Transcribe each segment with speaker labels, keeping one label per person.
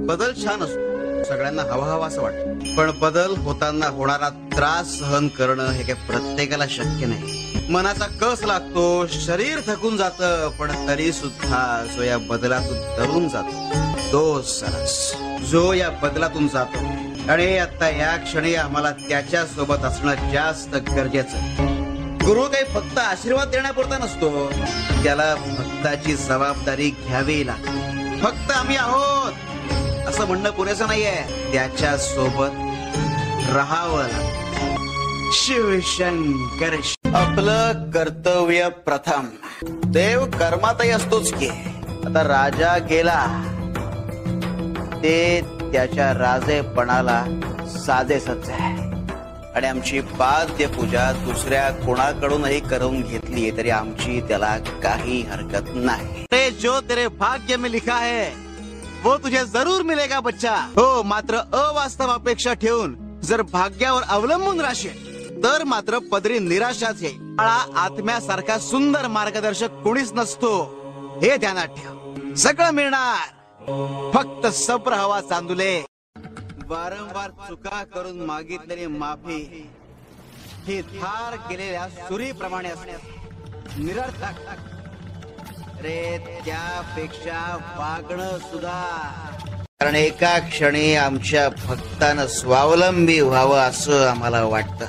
Speaker 1: बदल छान असतो, सगळ्यांना हवा हवा असं वाटतं, पण बदल होताना होणारा त्रास सहन करणं हे काही प्रत्येकाला शक्य नाही. मनाचा कस लागतो, शरीर थकून जातं, पण तरी सुद्धा जो या बदलातून तरुण जातो तो सरस, जो या बदलातून जातो. आणि आता या क्षणी आम्हाला त्याच्या सोबत असणं जास्त गरजेचं. गुरु काही फक्त आशीर्वाद देण्यापुरता नसतो, त्याला भक्ताची जबाबदारी घ्यावी लागते. फक्त आम्ही आहोत असं म्हणणं पुरेसं नाहीये, त्याच्या सोबत राहावं लागतं. शिवशंकर. आपलं कर्तव्य प्रथम. देव कर्मातही असतोच की. आता राजा गेला ते त्याच्या राजेपणाला साजेसच आहे, आणि आमची पाद्य पूजा दुसऱ्या कोणाकडूनही करून घेतली तरी आमची त्याला काही हरकत नाही. ते जो तेरे भाग्य में लिखा है वो तुझे जरूर मिलेगा बच्चा. हो, मात्र अवास्तव अपेक्षा ठेवून जर भाग्यावर अवलंबून राहशील तर मात्र पदरी निराशाच येईल. आत्म्यासारखा सुंदर मार्गदर्शक कोणीच नसतो, हे ध्यानात ठेव. सगळं मिळणार, फक्त सब्र हवा चांदुले. वारंवार चुका करून मागितलेली माफी ही धार केलेल्या सुरीप्रमाणे असते, निरर्थक रे. त्यापेक्षा वागणं सुद्धा. कारण एका क्षणी आमच्या भक्तानं स्वावलंबी व्हावं असं आम्हाला वाटतं.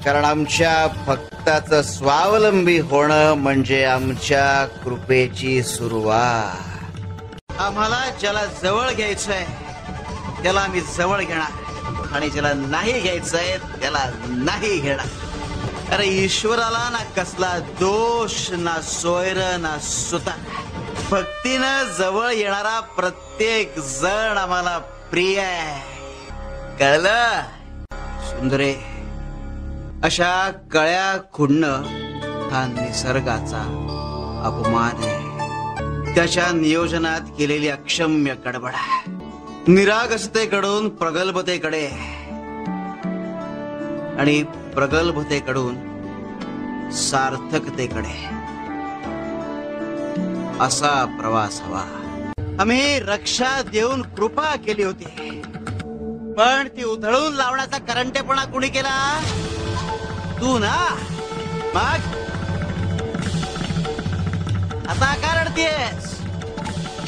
Speaker 1: कारण आमच्या भक्ताचं स्वावलंबी होणं म्हणजे आमच्या कृपेची सुरुवात. आम्हाला ज्याला जवळ घ्यायचंय त्याला आम्ही जवळ घेणार, आणि ज्याला नाही घ्यायचंय त्याला नाही घेणार. अरे ईश्वराला ना कसला दोष, ना सोयर, ना सुता. भक्तीनं जवळ येणारा प्रत्येक जण आम्हाला प्रिय आहे, कळलं सुंदरे. अशा कळ्या खुडणं हा निसर्गाचा अपमान आहे. त्याच्या नियोजनात केलेली अक्षम्य गडबड आहे. निरागसतेकडून प्रगल्भतेकडे आणि प्रगल्भतेकडून सार्थकतेकडे असा प्रवास हवा. आम्ही रक्षा देऊन कृपा केली होती, पण ती उधळून लावण्याचा करंटेपणा कुणी केला? तू ना. मग आता का रडतेस?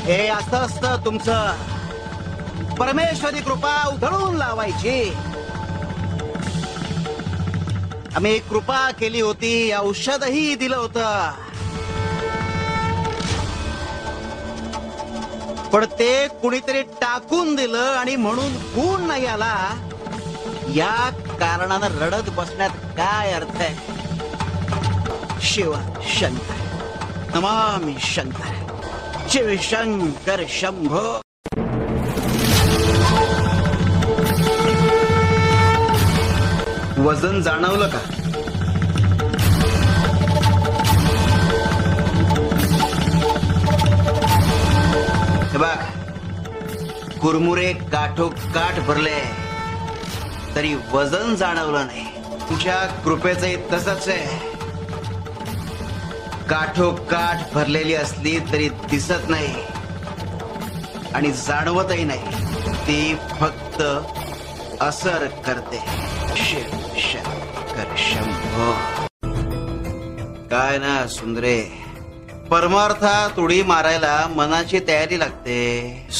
Speaker 1: हे असं असतं तुमचं. परमेश्वरी कृपा उधळून लावायची. आम्ही कृपा केली होती, औषधही दिलं होतं, पण ते कुणीतरी टाकून दिलं आणि म्हणून गुण नाही आला. या कारणानं रडत बसण्यात काय अर्थ आहे? शिव शंकर, नमामि शंकर, शिव शंकर शंभो. वजन जाणवलं का? हे बघ, कुरमुरे काठोकाठ भरले तरी वजन जाणवलं नाही. तुमच्या कृपेचंही तसंच आहे. काठोकाठ भरलेली असली तरी दिसत नाही आणि जाणवतही नाही. ती फक्त असर करते. शिव शंकर शंभो. काय ना सुंदरे, परमार्थात उडी मारायला मनाची तयारी लागते.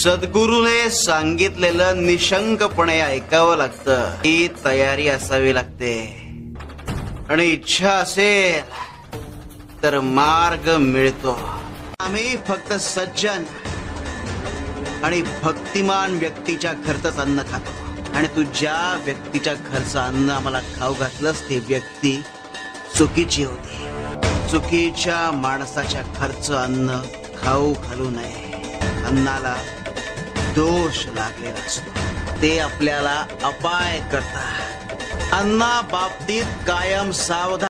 Speaker 1: सद्गुरूने सांगितलेलं निशंकपणे ऐकावं लागतं. ही तयारी असावी लागते, आणि इच्छा असेल तर मार्ग मिळतो. आम्ही फक्त सज्जन आणि भक्तिमान व्यक्तीच्या घरचं अन्न खातो, आणि तू ज्या व्यक्तीच्या घरचं अन्न आम्हाला खाऊ घातलंस ती व्यक्ती चुकीची होती. चुकीच्या माणसाच्या घरचं अन्न खाऊ घालू नये. अन्नाला दोष लागलेला असतो, ते आपल्याला अपाय करतात. अन्ना बाबतीत कायम सावधान